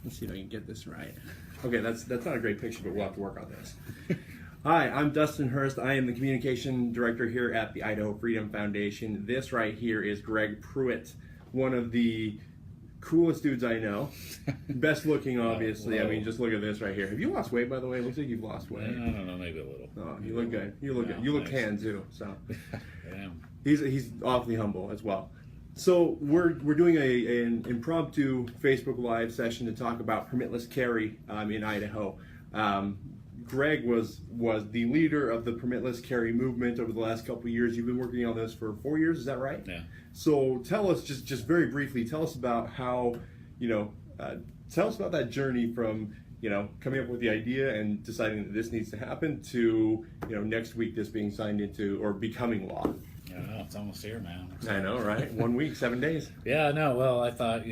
Let's see if I can get this right. Okay, that's not a great picture, but we'll have to work on this. Hi, I'm Dustin Hurst. I am the communication director here at the Idaho Freedom Foundation. This right here is Greg Pruett, one of the coolest dudes I know. Best looking, obviously. I mean, just look at this right here. Have you lost weight, by the way? It looks like you've lost weight. I don't know, maybe a little. Oh, you look good. You look good. You look tan too. So I am. He's awfully humble as well. So we're doing an impromptu Facebook Live session to talk about permitless carry in Idaho. Greg was the leader of the permitless carry movement over the last couple of years. You've been working on this for 4 years, is that right? Yeah. So tell us, just very briefly, tell us about how, tell us about that journey from, coming up with the idea and deciding that this needs to happen to, next week this being signed into or becoming law. I know, it's almost here, man. I know, right? 1 week, 7 days. Yeah, I know. Well, I thought,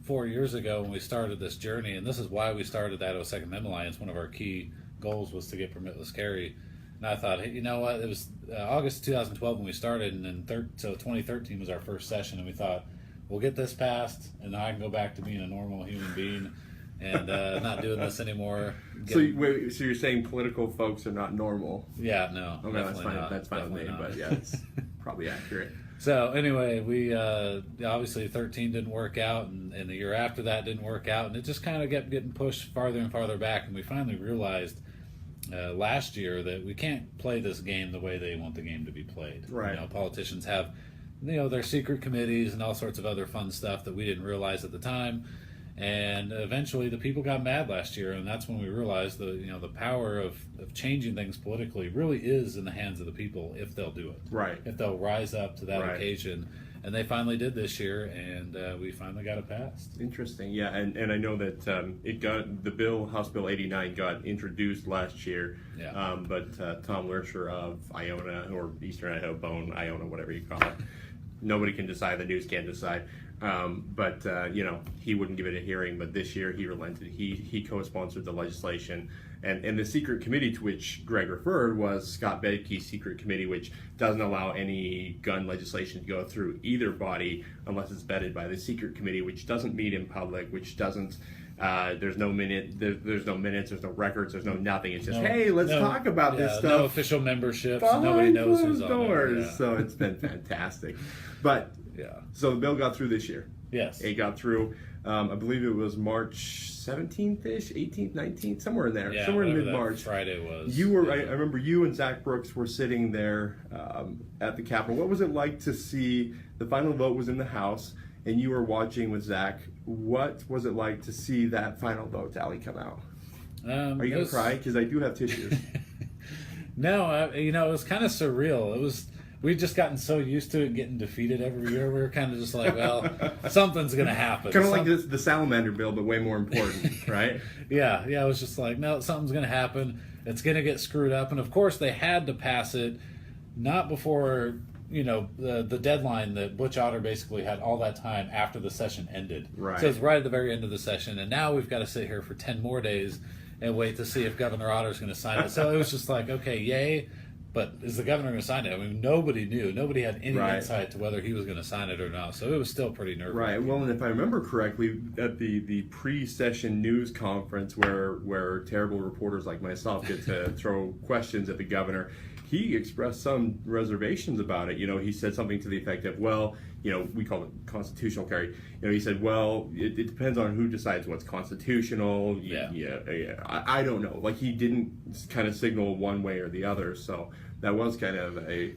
4 years ago when we started this journey, and this is why we started the Idaho Second Amendment Alliance, one of our key goals was to get permitless carry. And I thought, hey, you know what? It was August 2012 when we started, and then so 2013 was our first session, and we thought, we'll get this passed, and then I can go back to being a normal human being and not doing this anymore. So you're saying political folks are not normal? Yeah, no. Okay, that's fine. Not. That's fine with me, but yeah, it's probably accurate. So anyway, we obviously 13 didn't work out, and the year after that didn't work out, and it just kind of kept getting pushed farther and farther back, and we finally realized last year that we can't play this game the way they want the game to be played. Right. Politicians have, their secret committees and all sorts of other fun stuff that we didn't realize at the time. And eventually the people got mad last year, and that's when we realized the power of changing things politically really is in the hands of the people if they'll do it. Right. If they'll rise up to that occasion. And they finally did this year, and we finally got it passed. Interesting, yeah, and I know that the bill, House Bill 89, got introduced last year. Yeah. But Tom Lurcher of Iona, or Eastern Idaho, Bone, Iona, whatever you call it, nobody can decide. The news can't decide. But he wouldn't give it a hearing. But this year he relented. He co-sponsored the legislation, and the secret committee to which Greg referred was Scott Bedke's secret committee, which doesn't allow any gun legislation to go through either body unless it's vetted by the secret committee, which doesn't meet in public, which doesn't. There's no minutes, there's no records, there's no nothing. It's just, hey, let's talk about this stuff. No official memberships. Nobody knows who's on doors. it. Yeah. So it's been fantastic. But so the bill got through this year. Yes. It got through. I believe it was March 17th-ish, 18th, 19th, somewhere in there. Yeah, somewhere in mid-March. Friday was. You were. I remember you and Zach Brooks were sitting there at the Capitol. What was it like to see the final vote was in the House, and you were watching with Zach? What was it like to see that final vote tally come out? Are you going to cry? Because I do have tissues. No, it was kind of surreal. We'd just gotten so used to it getting defeated every year. We were kind of just like, well, something's going to happen. Kind of like the salamander bill, but way more important, right? Yeah. It was just like, no, something's going to happen. It's going to get screwed up. And, of course, they had to pass it not before, the deadline that Butch Otter basically had all that time after the session ended. Right. So it's right at the very end of the session. And now we've got to sit here for 10 more days and wait to see if Governor Otter's going to sign it. So it was just like, okay, yay. But is the governor going to sign it? I mean, nobody knew. Nobody had any insight to whether he was going to sign it or not. So it was still pretty nerve-wracking. Right. Well, and if I remember correctly, at the pre-session news conference where terrible reporters like myself get to throw questions at the governor, he expressed some reservations about it. He said something to the effect of, well, we call it constitutional carry. He said, well, it depends on who decides what's constitutional. I don't know. Like, he didn't kind of signal one way or the other. So that was kind of a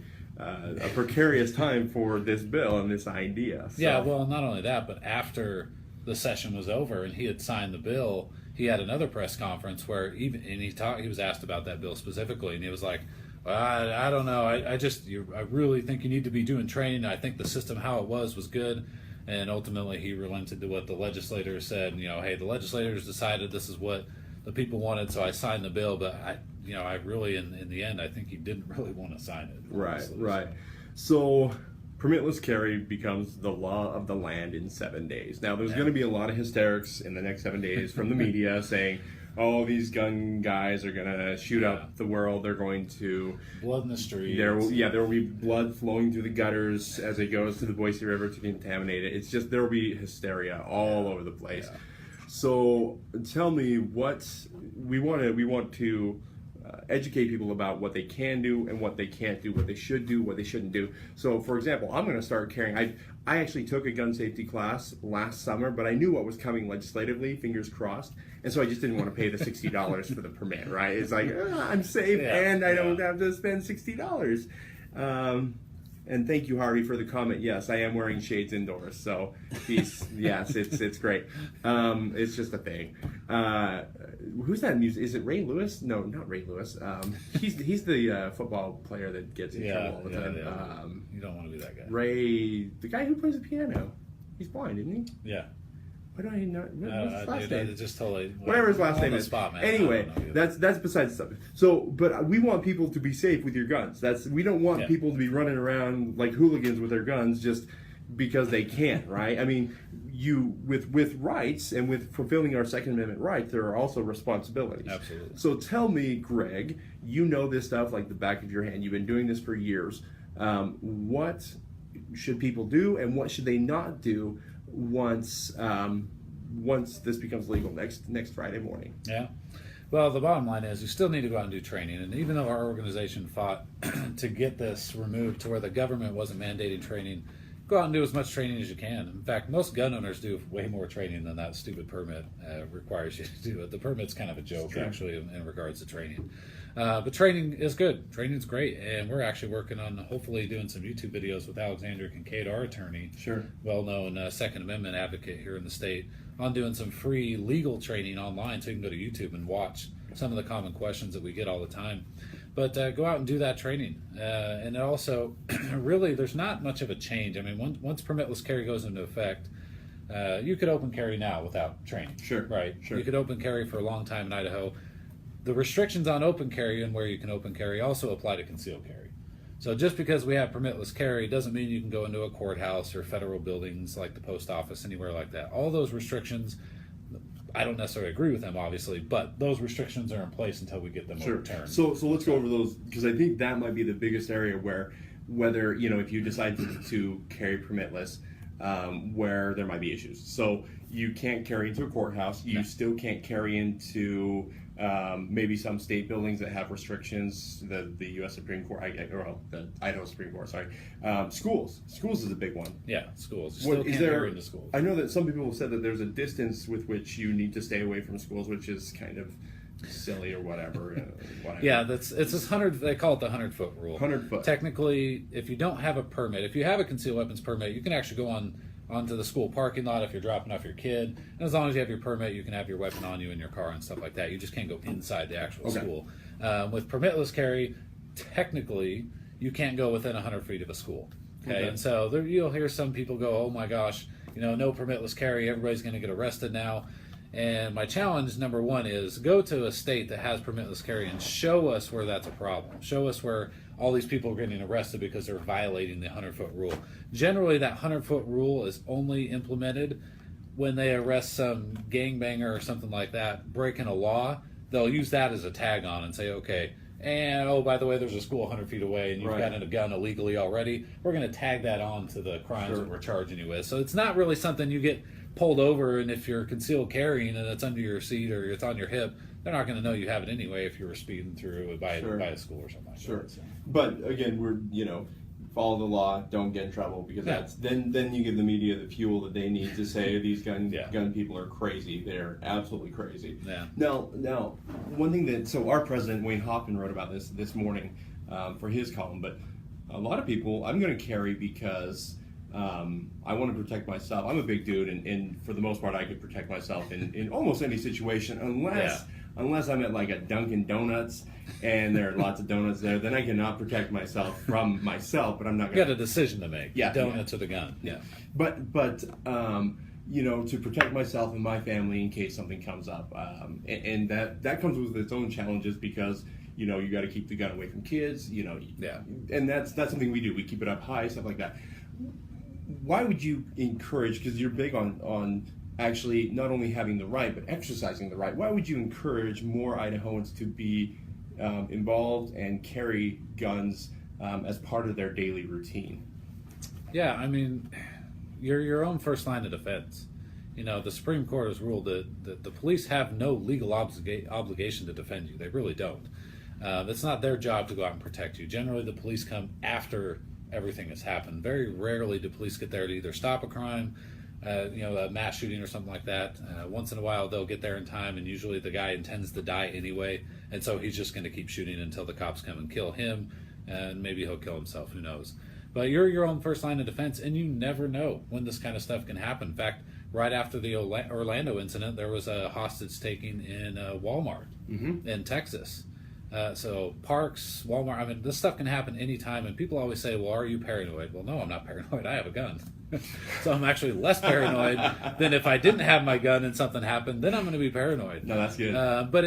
precarious time for this bill and this idea. So. Yeah, well, not only that, but after the session was over and he had signed the bill, he had another press conference where he was asked about that bill specifically, and he was like, I don't know. I really think you need to be doing training. I think the system how it was good, and ultimately he relented to what the legislators said. Hey, the legislators decided this is what the people wanted, so I signed the bill. But I really, in the end, I think he didn't really want to sign it. Honestly, right. So permitless carry becomes the law of the land in 7 days. Now, there's going to be a lot of hysterics in the next 7 days from the media saying, oh, these gun guys are going to shoot up the world. They're going to... blood in the streets. There will be blood flowing through the gutters as it goes to the Boise River to contaminate it. It's just, there will be hysteria all over the place. So tell me what we want to educate people about what they can do and what they can't do, what they should do, what they shouldn't do. So, for example, I'm going to start carrying. I actually took a gun safety class last summer, but I knew what was coming legislatively, fingers crossed, and so I just didn't want to pay the $60 for the permit. Right? It's like I'm safe, and I don't have to spend $60. And thank you, Harvey, for the comment. Yes, I am wearing shades indoors, so yes, it's great. It's just a thing. Who's that music? Is it Ray Lewis? No, not Ray Lewis. He's the football player that gets in trouble all the time. Yeah. You don't want to be that guy. Ray, the guy who plays the piano. He's blind, isn't he? Yeah. Why do I not? What's his last name? Just totally. Whatever his last name is. Spot, man. Anyway, that's besides the subject. So, but we want people to be safe with your guns. We don't want people to be running around like hooligans with their guns just because they can, right? I mean, with rights and with fulfilling our Second Amendment rights, there are also responsibilities. Absolutely. So tell me, Greg, you know this stuff like the back of your hand. You've been doing this for years. What should people do, and what should they not do once this becomes legal next Friday morning? Yeah. Well, the bottom line is you still need to go out and do training. And even though our organization fought to get this removed to where the government wasn't mandating training, go out and do as much training as you can. In fact, most gun owners do way more training than that stupid permit requires you to do it. The permit's kind of a joke, actually, in regards to training. But training is good. Training's great. And we're actually working on hopefully doing some YouTube videos with Alexander Kincaid, our attorney, well-known Second Amendment advocate here in the state, on doing some free legal training online, so you can go to YouTube and watch some of the common questions that we get all the time. But go out and do that training. And also, really, there's not much of a change. I mean, once permitless carry goes into effect, you could open carry now without training. Right? You could open carry for a long time in Idaho. The restrictions on open carry and where you can open carry also apply to concealed carry. So just because we have permitless carry doesn't mean you can go into a courthouse or federal buildings like the post office, anywhere like that. All those restrictions, I don't necessarily agree with them, obviously, but those restrictions are in place until we get them overturned. So let's go over those, because I think that might be the biggest area where, whether, if you decide to carry permitless, where there might be issues. So you can't carry into a courthouse. You still can't carry into maybe some state buildings that have restrictions. The U.S. Supreme Court, the Idaho Supreme Court. Sorry, schools. Schools is a big one. Yeah, schools. You still can't carry into schools. I know that some people have said that there's a distance with which you need to stay away from schools, which is kind of silly or whatever. Yeah, it's this 100. They call it the 100-foot rule. 100 foot. Technically, if you don't have a permit, if you have a concealed weapons permit, you can actually go onto the school parking lot if you're dropping off your kid. And as long as you have your permit, you can have your weapon on you in your car and stuff like that. You just can't go inside the actual school. With permitless carry, technically, you can't go within 100 feet of a school. Okay, and so you'll hear some people go, "Oh my gosh, no permitless carry. Everybody's going to get arrested now." And my challenge, number one, is go to a state that has permitless carry and show us where that's a problem. Show us where all these people are getting arrested because they're violating the 100-foot rule. Generally, that 100-foot rule is only implemented when they arrest some gangbanger or something like that, breaking a law. They'll use that as a tag on and say, okay, and oh, by the way, there's a school 100 feet away and you've gotten a gun illegally already. We're going to tag that on to the crimes that we're charging you with. So it's not really something you get pulled over, and if you're concealed carrying and it's under your seat or it's on your hip, they're not going to know you have it anyway if you were speeding through by a school or something like that. So. But again, we're follow the law, don't get in trouble, because that's then you give the media the fuel that they need to say these gun people are crazy. They're absolutely crazy. Yeah. Now, one thing so our president Wayne Hoffman wrote about this morning for his column, but a lot of people, I'm going to carry because I want to protect myself. I'm a big dude, and for the most part, I could protect myself in almost any situation, unless I'm at like a Dunkin' Donuts and there are lots of donuts there. Then I cannot protect myself from myself. But I'm not. You got a decision to make. Yeah, donuts or the gun. Yeah. But to protect myself and my family in case something comes up, and that comes with its own challenges because. You got to keep the gun away from kids. And that's something we do. We keep it up high, stuff like that. Why would you encourage, because you're big on actually not only having the right, but exercising the right, why would you encourage more Idahoans to be involved and carry guns as part of their daily routine? Yeah, I mean, you're your own first line of defense. the Supreme Court has ruled that the police have no legal obligation to defend you. They really don't. It's not their job to go out and protect you. Generally, the police come after everything has happened. Very rarely do police get there to either stop a crime, a mass shooting or something like that. Once in a while, they'll get there in time, and usually the guy intends to die anyway, and so he's just going to keep shooting until the cops come and kill him, and maybe he'll kill himself. Who knows? But you're your own first line of defense, and you never know when this kind of stuff can happen. In fact, right after the Orlando incident, there was a hostage taking in Walmart in Texas. So parks, Walmart, I mean, this stuff can happen anytime, and people always say, well, are you paranoid? Well, no, I'm not paranoid. I have a gun. So I'm actually less paranoid than if I didn't have my gun and something happened, then I'm going to be paranoid. No, that's good. But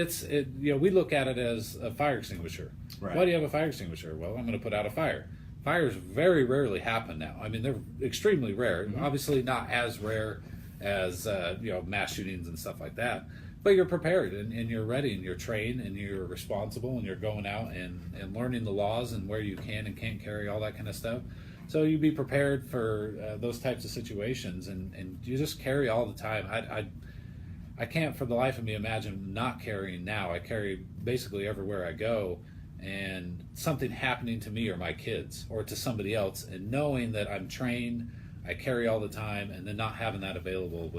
we look at it as a fire extinguisher. Right. Why do you have a fire extinguisher? Well, I'm going to put out a fire. Fires very rarely happen now. I mean, they're extremely rare. Obviously not as rare as, mass shootings and stuff like that. But you're prepared and you're ready and you're trained and you're responsible and you're going out and learning the laws and where you can and can't carry, all that kind of stuff. So you be prepared for those types of situations and you just carry all the time. I can't for the life of me imagine not carrying now. I carry basically everywhere I go, and something happening to me or my kids or to somebody else, and knowing that I'm trained, I carry all the time, and then not having that available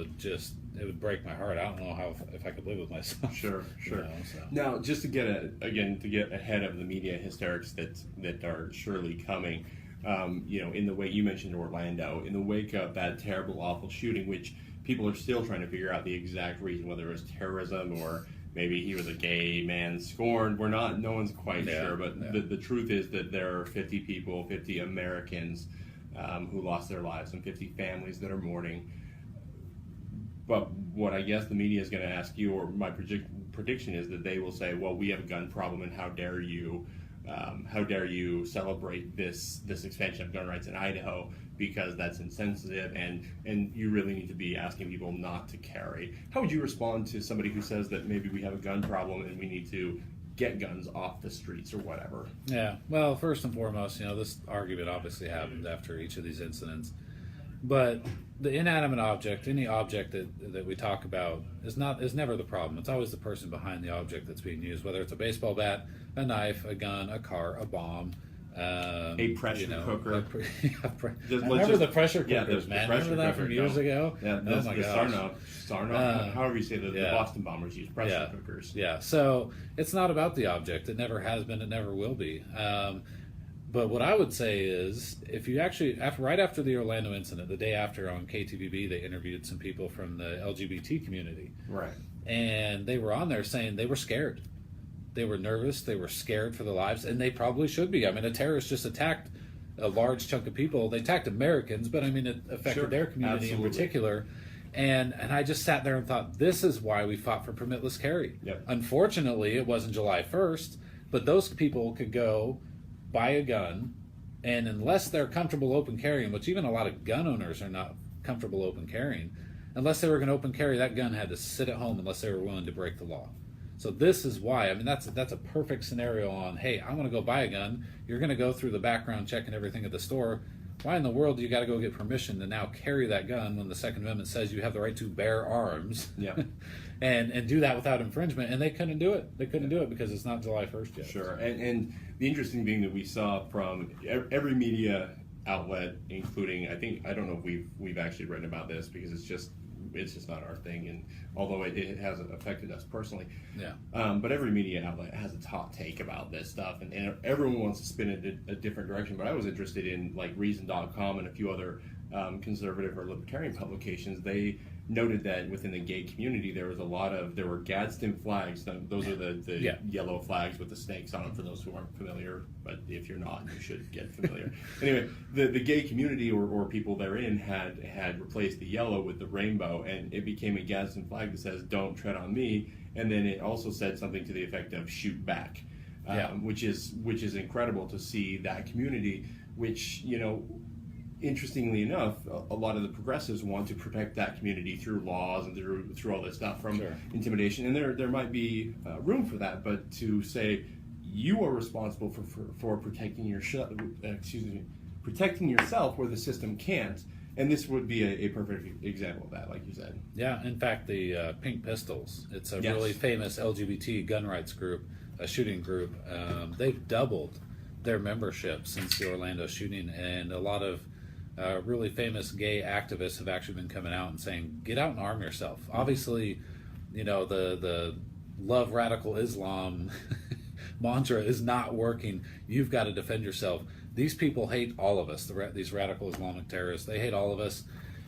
it would break my heart. I don't know if I could live with myself. Sure. So. Now, just to get ahead of the media hysterics that are surely coming, in the way you mentioned Orlando, in the wake of that terrible, awful shooting, which people are still trying to figure out the exact reason, whether it was terrorism or maybe he was a gay man scorned. No one's quite sure, but the truth is that there are 50 people, 50 Americans who lost their lives and 50 families that are mourning. But what I guess the media is going to ask you, or my prediction is that they will say, well, we have a gun problem, and how dare you celebrate this expansion of gun rights in Idaho, because that's insensitive, and you really need to be asking people not to carry. How would you respond to somebody who says that maybe we have a gun problem and we need to get guns off the streets or whatever? Yeah, well, first and foremost, this argument obviously happened after each of these incidents. But the inanimate object, any object that we talk about, is never the problem. It's always the person behind the object that's being used, whether it's a baseball bat, a knife, a gun, a car, a bomb, a pressure cooker. Remember the pressure cookers, man. Remember that from years ago? Yeah, oh my gosh. Sarnoff, however you say the Boston bombers use pressure cookers. Yeah, so it's not about the object. It never has been. It never will be. But what I would say is, if you actually, right after the Orlando incident, the day after on KTVB, they interviewed some people from the LGBT community. Right. And they were on there saying they were scared. They were nervous. They were scared for their lives, and they probably should be. I mean, a terrorist just attacked a large chunk of people. They attacked Americans, but I mean, it affected their community in particular. And I just sat there and thought, this is why we fought for permitless carry. Yep. Unfortunately, it wasn't July 1st, but those people could go buy a gun, and unless they're comfortable open carrying, which even a lot of gun owners are not comfortable open carrying, unless they were going to open carry, that gun had to sit at home unless they were willing to break the law. So this is why, I mean, that's a perfect scenario on, hey, I want to go buy a gun. You're going to go through the background check and everything at the store. Why in the world do you got to go get permission to now carry that gun when the Second Amendment says you have the right to bear arms? Yeah. and do that without infringement? And they couldn't do it. They couldn't do it because it's not July 1st yet. Sure. And the interesting thing that we saw from every media outlet, including, I don't know if we've actually written about this because it's just not our thing, and although it hasn't affected us personally. Yeah. But every media outlet has a top take about this stuff, and everyone wants to spin it a different direction. But I was interested in like Reason.com and a few other conservative or libertarian publications. They noted that within the gay community there were Gadsden flags. Those are the yellow flags with the snakes on them, for those who aren't familiar, but if you're not, you should get familiar. Anyway, the gay community or people therein had replaced the yellow with the rainbow, and it became a Gadsden flag that says "Don't tread on me," and then it also said something to the effect of "Shoot back," which is incredible to see that community, which interestingly enough, a lot of the progressives want to protect that community through laws and through all this stuff from intimidation, and there might be room for that. But to say you are responsible for protecting protecting yourself where the system can't, And this would be a perfect example of that, like you said. Yeah, in fact, the Pink Pistols, it's a Yes. really famous LGBT gun rights group, a shooting group. They've doubled their membership since the Orlando shooting, and a lot of really famous gay activists have actually been coming out and saying, get out and arm yourself. Obviously, the love radical Islam mantra is not working. You've got to defend yourself. These people hate all of us, these radical Islamic terrorists. They hate all of us.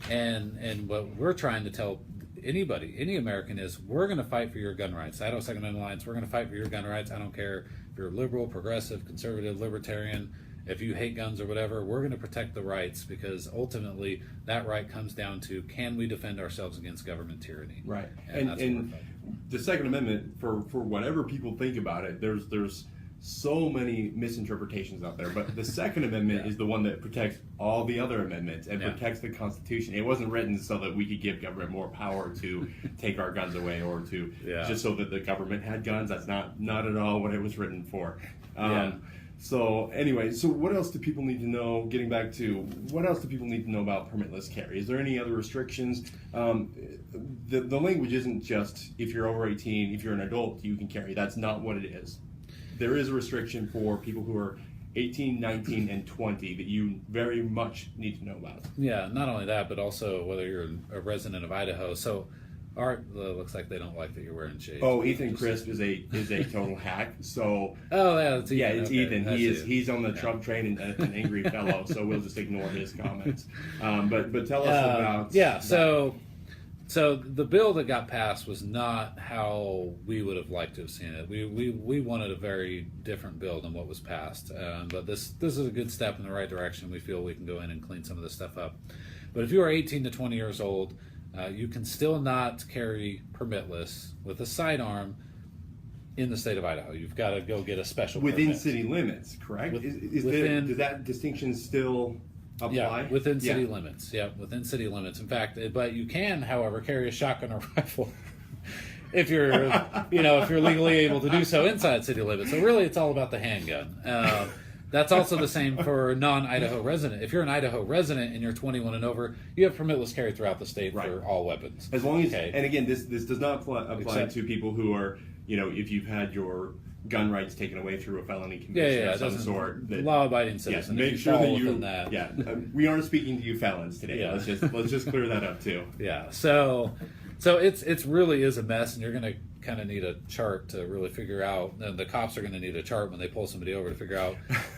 And what we're trying to tell anybody, any American, is we're going to fight for your gun rights. Idaho Second Amendment Alliance, we're going to fight for your gun rights. I don't care if you're liberal, progressive, conservative, libertarian, if you hate guns or whatever, we're going to protect the rights, because ultimately that right comes down to, can we defend ourselves against government tyranny? Right. And that's what we're fighting. The Second Amendment, for whatever people think about it, there's so many misinterpretations out there. But the Second Amendment is the one that protects all the other amendments and protects the Constitution. It wasn't written so that we could give government more power to take our guns away, or to just so that the government had guns. That's not at all what it was written for. So anyway, so what else do people need to know? Getting back to what else do people need to know about permitless carry? Is there any other restrictions? The language isn't just if you're over 18, if you're an adult, you can carry. That's not what it is. There is a restriction for people who are 18, 19, and 20 that you very much need to know about. Yeah, not only that, but also whether you're a resident of Idaho. So Art, looks like they don't like that you're wearing shades. Oh, Ethan Crisp is a total hack. So it's Ethan. Yeah, it's Okay. Ethan. He's on the Trump train and an angry fellow. So we'll just ignore his comments. But tell us about that. So the bill that got passed was not how we would have liked to have seen it. We wanted a very different bill than what was passed. But this is a good step in the right direction. We feel we can go in and clean some of this stuff up. But if you are 18 to 20 years old, you can still not carry permitless with a sidearm in the state of Idaho. You've got to go get a special within permit. city limits, correct? Does that distinction still apply? Yeah, within city limits. Yeah, within city limits. In fact, but you can, however, carry a shotgun or rifle if you're, if you're legally able to do so inside city limits. So really, it's all about the handgun. That's also the same for a non-Idaho resident. If you're an Idaho resident and you're 21 and over, you have permitless carry throughout the state for all weapons. As long as, and again, this does not apply to people who are, if you've had your gun rights taken away through a felony conviction of some sort. Law-abiding citizen. Make sure that you. That. Yeah, we aren't speaking to you felons today. Yeah. Let's just clear that up too. Yeah. So it's really is a mess, and you're going to kind of need a chart to really figure out. And the cops are going to need a chart when they pull somebody over to figure out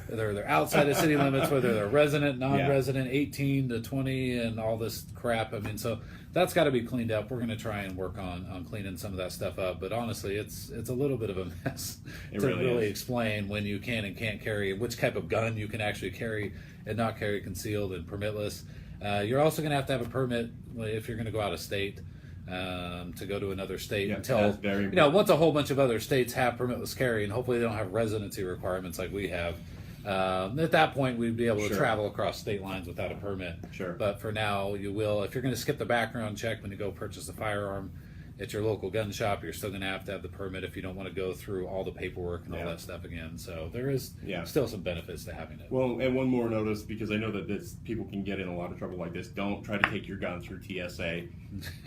whether they're outside of city limits, whether they're resident, non-resident, 18 to 20, and all this crap. I mean, so that's got to be cleaned up. We're going to try and work on cleaning some of that stuff up. But honestly, it's a little bit of a mess to really explain when you can and can't carry, which type of gun you can actually carry and not carry concealed and permitless. You're also going to have a permit if you're going to go out of state. To go to another state until once a whole bunch of other states have permitless carry, and hopefully they don't have residency requirements like we have. At that point, we'd be able to travel across state lines without a permit. But for now, you will. If you're going to skip the background check when you go purchase a firearm at your local gun shop, you're still going to have the permit if you don't want to go through all the paperwork and all that stuff again. So there is still some benefits to having it. Well, and one more notice, because I know that people can get in a lot of trouble like this. Don't try to take your gun through TSA.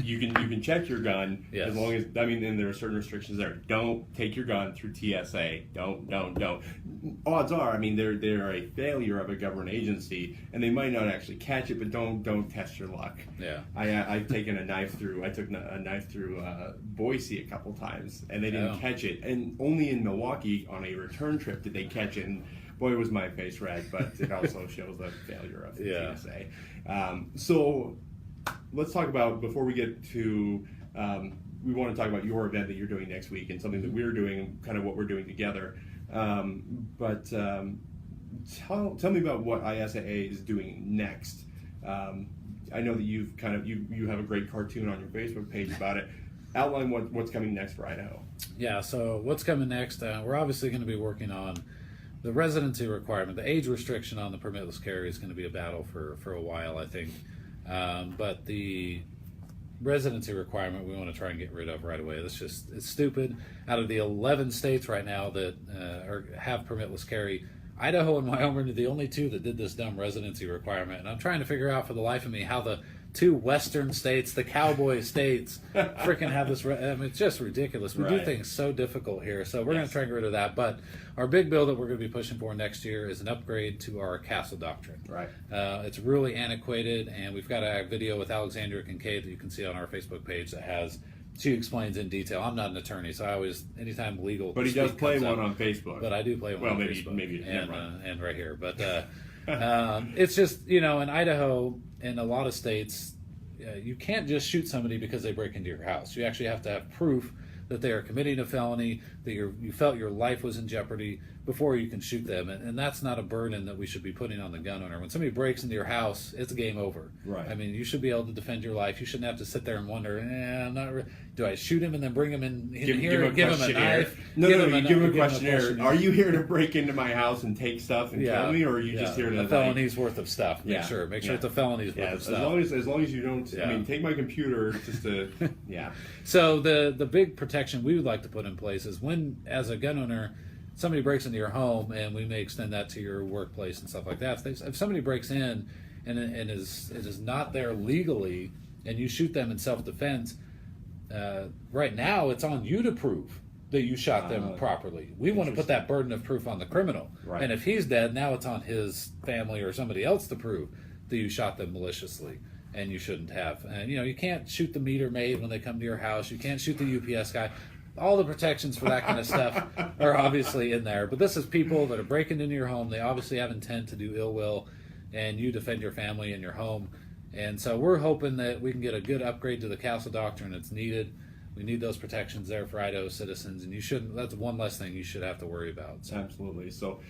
You can check your gun as long as, and there are certain restrictions there. Don't take your gun through TSA. Don't. Odds are, they're a failure of a government agency, and they might not actually catch it, but don't test your luck. Yeah. I've taken a knife through. I took a knife through Boise a couple times, and they didn't catch it. And only in Milwaukee on a return trip did they catch it. And boy, was my face red, but it also shows the failure of the TSA. So let's talk about, before we get to, we want to talk about your event that you're doing next week and something that we're doing and kind of what we're doing together. But tell me about what ISAA is doing next. I know that you've you have a great cartoon on your Facebook page about it. Outline what's coming next for Idaho. Yeah, so what's coming next, we're obviously going to be working on the residency requirement. The age restriction on the permitless carry is going to be a battle for a while, I think. But the residency requirement we want to try and get rid of right away. It's stupid. Out of the 11 states right now that have permitless carry, Idaho and Wyoming are the only two that did this dumb residency requirement, and I'm trying to figure out for the life of me how the two western states, the cowboy states, freaking have this. I mean, it's just ridiculous. We do things so difficult here, so we're going to try and get rid of that. But our big bill that we're going to be pushing for next year is an upgrade to our castle doctrine. Right. It's really antiquated, and we've got a video with Alexandria Kincaid that you can see on our Facebook page that has. She explains in detail. I'm not an attorney, so I always, anytime legal. But he does play one on Facebook. But I do play one on Facebook. Maybe and right here. But it's just, in Idaho and a lot of states, you can't just shoot somebody because they break into your house. You actually have to have proof that they are committing a felony, that you felt your life was in jeopardy before you can shoot them. And that's not a burden that we should be putting on the gun owner. When somebody breaks into your house, it's game over. Right. I mean, you should be able to defend your life. You shouldn't have to sit there and wonder, do I shoot him and then bring him in here, give him a knife? No, you give him a questionnaire. Are you here to break into my house and take stuff and kill me, or are you just here to... A felony's worth of stuff. Make sure it's a felony's worth of stuff. As long as you don't... I mean, take my computer just to... So the big protection we would like to put in place is when, as a gun owner, somebody breaks into your home, and we may extend that to your workplace and stuff like that. If somebody breaks in and it is not there legally, and you shoot them in self-defense, right now it's on you to prove that you shot them properly. We want to put that burden of proof on the criminal. Right. And if he's dead, now it's on his family or somebody else to prove that you shot them maliciously. And you shouldn't have. And, you can't shoot the meter maid when they come to your house. You can't shoot the UPS guy. All the protections for that kind of stuff are obviously in there. But this is people that are breaking into your home. They obviously have intent to do ill will, and you defend your family and your home. And so we're hoping that we can get a good upgrade to the castle doctrine. It's needed. We need those protections there for Idaho citizens, and you shouldn't. That's one less thing you should have to worry about. So. Absolutely. So,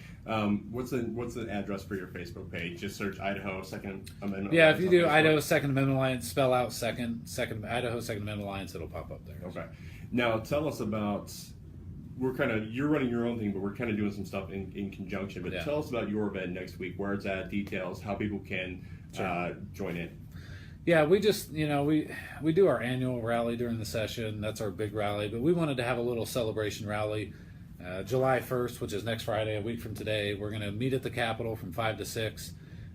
what's the address for your Facebook page? Just search Idaho Second Amendment. Yeah, if you do Idaho Second Amendment Alliance, spell out second Idaho Second Amendment Alliance, it'll pop up there. Okay. Now tell us about. You're running your own thing, but we're kind of doing some stuff in conjunction. But tell us about your event next week, where it's at, details, how people can join in. Yeah, we just, we do our annual rally during the session. That's our big rally. But we wanted to have a little celebration rally. July 1st, which is next Friday, a week from today, we're going to meet at the Capitol from 5 to 6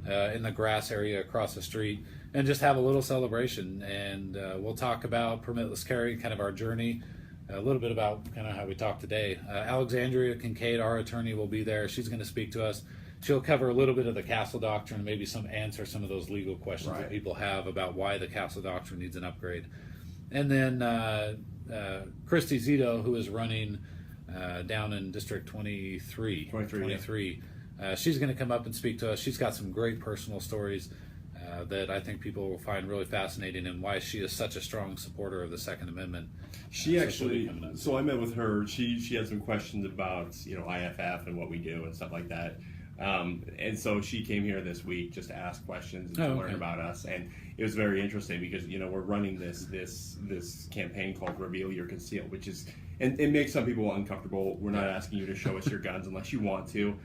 in the grass area across the street and just have a little celebration. And we'll talk about permitless carry, kind of our journey, a little bit about kind of how we talked today. Alexandria Kincaid, our attorney, will be there. She's going to speak to us. She'll cover a little bit of the castle doctrine, maybe answer some of those legal questions that people have about why the castle doctrine needs an upgrade. And then Christy Zito, who is running down in District 23, she's going to come up and speak to us. She's got some great personal stories that I think people will find really fascinating, and why she is such a strong supporter of the Second Amendment. She so I met with her. She had some questions about IFF and what we do and stuff like that. And so she came here this week just to ask questions and to learn about us, and it was very interesting because we're running this campaign called Reveal Your Conceal, which is, and it makes some people uncomfortable. We're not asking you to show us your guns unless you want to,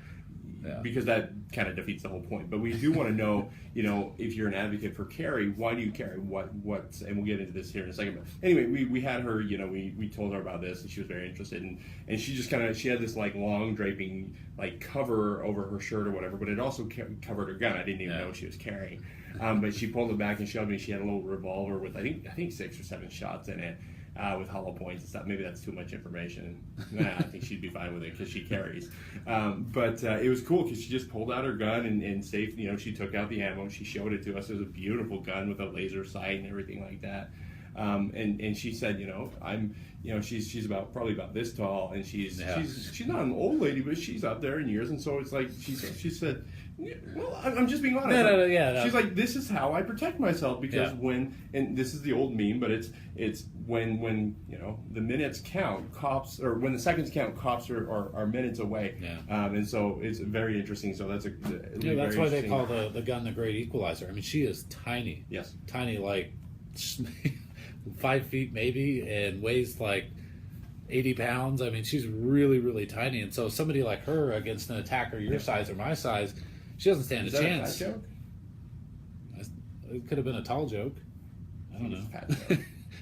because that kind of defeats the whole point. But we do want to know, if you're an advocate for carry, why do you carry? What? And we'll get into this here in a second. But anyway, we had her, we told her about this, and she was very interested, and she just she had this long draping cover over her shirt or whatever, but it also covered her gun. I didn't even know she was carrying. But she pulled it back and showed me she had a little revolver with I think 6 or 7 shots in it. With hollow points and stuff. Maybe that's too much information. I think she'd be fine with it because she carries. But it was cool because she just pulled out her gun and safe. She took out the ammo. She showed it to us. It was a beautiful gun with a laser sight and everything like that. And she said, she's probably about this tall, and she's not an old lady, but she's up there in years. And so it's like she said, well, I'm just being honest. No. She's like, this is how I protect myself because and this is the old meme, but it's when the minutes count, cops, or when the seconds count, cops are minutes away. And so it's very interesting. So that's that's why they call the gun the great equalizer. I mean, she is tiny. Yes. Tiny, like 5 feet maybe, and weighs like 80 pounds. I mean, she's really, really tiny. And so somebody like her against an attacker your size or my size, she doesn't stand a chance. Is that a fat joke? It could have been a tall joke. I don't know. Fat joke.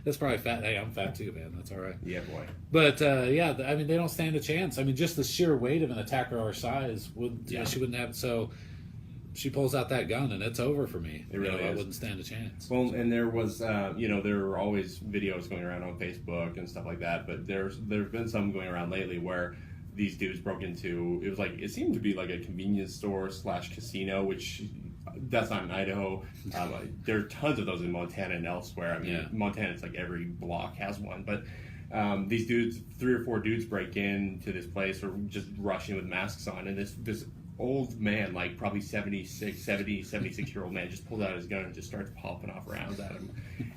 That's probably fat. Hey, I'm fat too, man. That's all right. Yeah, boy. But yeah, I mean, they don't stand a chance. I mean, just the sheer weight of an attacker our size she wouldn't have. So she pulls out that gun, and it's over for me. It really is. I wouldn't stand a chance. Well, and there was, there were always videos going around on Facebook and stuff like that. But there's been some going around lately where these dudes broke into. It seemed to be like a convenience store / casino, which that's not in Idaho. There are tons of those in Montana and elsewhere. I mean, Montana, it's like every block has one, but. These dudes, 3 or 4 dudes, break into this place or just rushing with masks on, and this old man, like probably 76-year-old man, just pulls out his gun and just starts popping off rounds at him,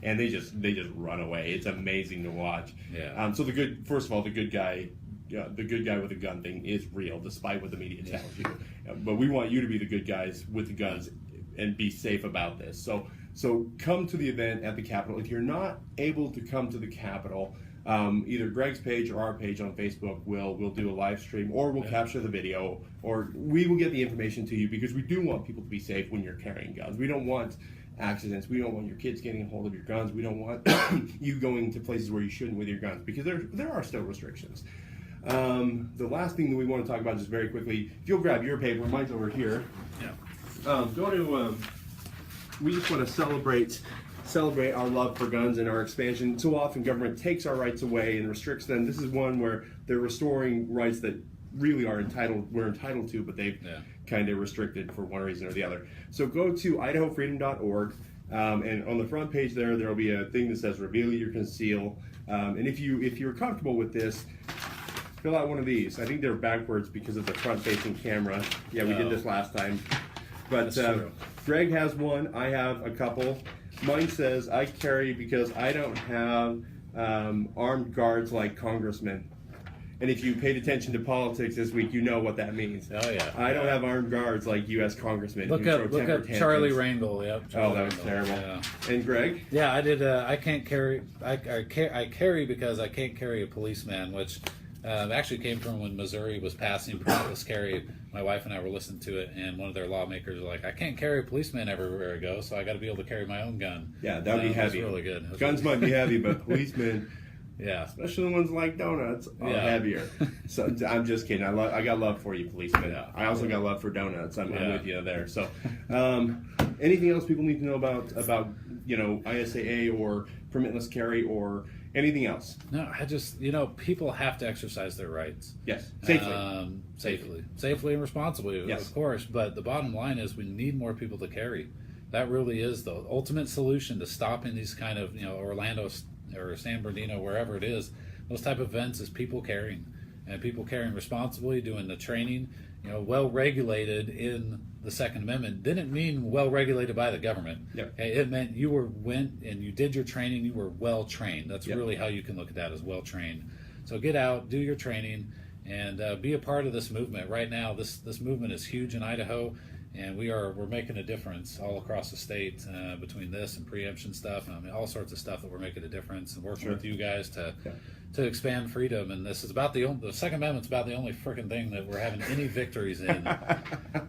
and they just run away. It's amazing to watch. Yeah. So the good guy with the gun thing is real, despite what the media tells you. But we want you to be the good guys with the guns and be safe about this. So come to the event at the Capitol. If you're not able to come to the Capitol, either Greg's page or our page on Facebook will do a live stream, or we'll capture the video, or we will get the information to you, because we do want people to be safe when you're carrying guns. We don't want accidents. We don't want your kids getting a hold of your guns. We don't want you going to places where you shouldn't with your guns, because there are still restrictions. The last thing that we want to talk about, just very quickly, if you'll grab your paper, mine's over here. Yeah. We just want to celebrate our love for guns and our expansion. So often government takes our rights away and restricts them. This is one where they're restoring rights that really we're entitled to, but they've kind of restricted for one reason or the other. So go to idahofreedom.org, and on the front page there'll be a thing that says reveal your conceal. And if you're comfortable with this, fill out one of these. I think they're backwards because of the front-facing camera. Yeah, we did this last time. But Greg has one. I have a couple. Mine says, I carry because I don't have armed guards like congressmen. And if you paid attention to politics this week, you know what that means. Oh, yeah. I don't have armed guards like U.S. congressmen. Look up Charlie Rangel. Yep. That was terrible. Yeah. And Greg? Yeah, I did. I can't carry. I carry because I can't carry a policeman, which actually came from when Missouri was passing profitless carry. My wife and I were listening to it, and one of their lawmakers was like, I can't carry a policeman everywhere I go, so I got to be able to carry my own gun. Yeah, that would be heavy. It was really good. Guns might be heavy, but policemen, especially the ones like donuts, are heavier. So I'm just kidding. I got love for you, policemen. Yeah. I also got love for donuts. I'm with you there. So anything else people need to know about ISAA or permitless carry or anything else? No, I just, people have to exercise their rights. Yes, safely and responsibly, of course. But the bottom line is we need more people to carry. That really is the ultimate solution to stopping these kind of, Orlando or San Bernardino, wherever it is, those type of events is people carrying. And people carrying responsibly, doing the training, well regulated in the Second Amendment didn't mean well regulated by the government. Yep. Okay, it meant you went and you did your training, you were well trained. That's really how you can look at that, as well trained. So get out, do your training, and be a part of this movement. Right now, this movement is huge in Idaho, and we're making a difference all across the state between this and preemption stuff. I mean, all sorts of stuff that we're making a difference, and working with you guys to expand freedom. And this is about the Second Amendment's about the only freaking thing that we're having any victories in.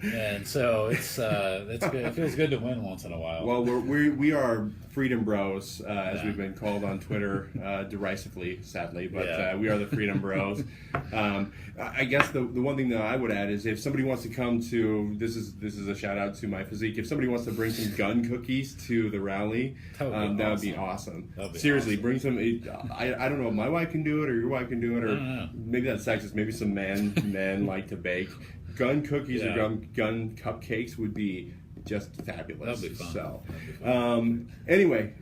And so it's good. It feels good to win once in a while. Well, we are Freedom Bros, as we've been called on Twitter, derisively, sadly, but we are the Freedom Bros. I guess the one thing that I would add is, if somebody wants to come to this is a shout out to my physique. If somebody wants to bring some gun cookies to the rally, that would be awesome. Seriously, bring some. I don't know if my wife can do it or your wife can do it, or maybe that's sexist. Maybe some men like to bake. Gun cookies or gun cupcakes would be just fabulous. That'd be fun. So, That'd be fun. Anyway,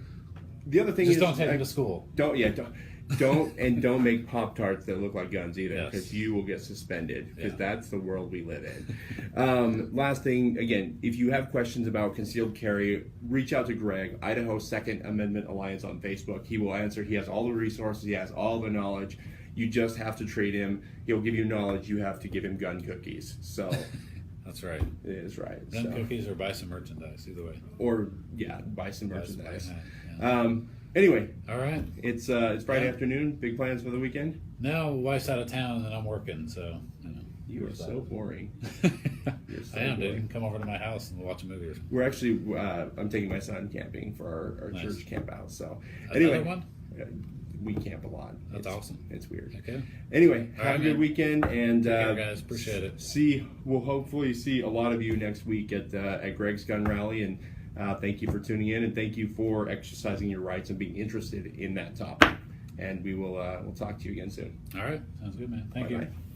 the other thing is don't take them to school. Don't make Pop-Tarts that look like guns either, because you will get suspended, because that's the world we live in. Last thing, again, if you have questions about concealed carry, reach out to Greg, Idaho Second Amendment Alliance on Facebook. He will answer. He has all the resources. He has all the knowledge. You just have to treat him. He'll give you knowledge. You have to give him gun cookies. So that's right. It is right. Gun cookies or buy some merchandise, either way. Or buy some merchandise. Anyway, all right. It's Friday afternoon. Big plans for the weekend? No, wife's out of town and I'm working, so you are so boring. I am. They can come over to my house and we'll watch a movie or something. We're actually I'm taking my son camping for our church camp out. So another one? we camp a lot. That's awesome. It's weird. Okay. Anyway, All have right, a good man. weekend, and Take care, guys. Appreciate it. We'll hopefully see a lot of you next week at Greg's Gun Rally, and thank you for tuning in, and thank you for exercising your rights and being interested in that topic. And we'll talk to you again soon. All right. Sounds good, man. Thank you. Bye-bye.